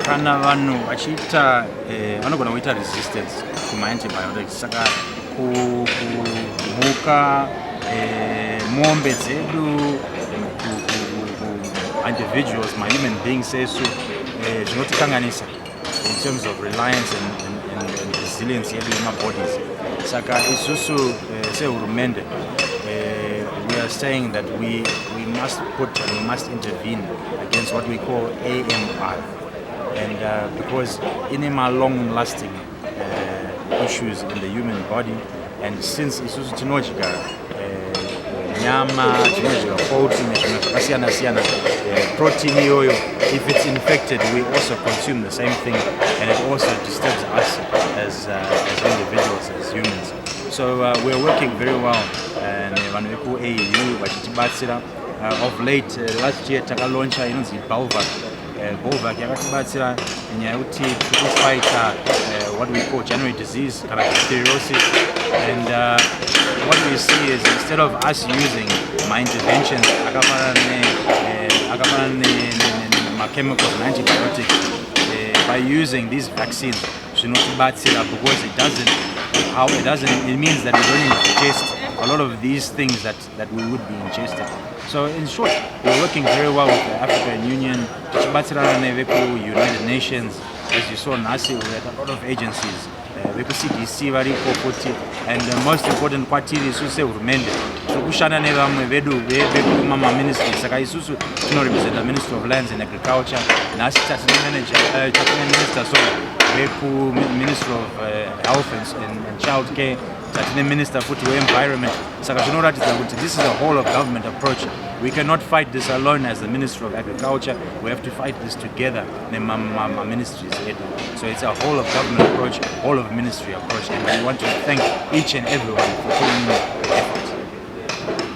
kana vanhu vachiita vanogona kuita resistance kuma-antibiotics. Saka kumhuka, mombe dzedu, individuals, human beings sesu zvinotikanganisa in terms of reliance and resilience yedu yemabodies. Saka isusu sehurumende we are saying that we must put and we must intervene against what we call AMR, and because in a long-lasting issues in the human body, and since isusu tinodya nyama, tinodya protein nezvimwe zvakasiyana-siyana, protein iyoyo, if it's infected, we also consume the same thing, and it also disturbs us as individuals, as humans. So we're working very well nevanhu veku-AU vachitibatsira. Of late, last year takalauncha inonzi Bulwark yakatibatsira nyaya yekuti tikufighta what we call January disease kana listeriosis, and what we see is instead of us using my interventions akafanana nema-chemicals and antibiotics, by using these vaccines zvinotibatsira, because it means that we don't ingest a lot of these things that we would be ingesting. So in short, we're working very well with the African Union, tichibatsirana neveku-United Nations. As you saw Nasi, we had a lot of agencies, veku-CDC varipo futi, and the most important kwatiri isusu sehurumende tikushanda nevamwe vedu vekumama-ministries. Saka isusu tinorepresent the Ministry of Lands and Agriculture, Nasi tatine minister veku-Ministry of Health and Child Care, tatine minister futi we-environment. Saka zvinoratidza kuti this is a whole of government approach. We cannot fight this alone as the Ministry of Agriculture. We have to fight this together, ministries. So it's a whole of government approach, whole of ministry approach, and we want to thank each and everyone for putting in effort.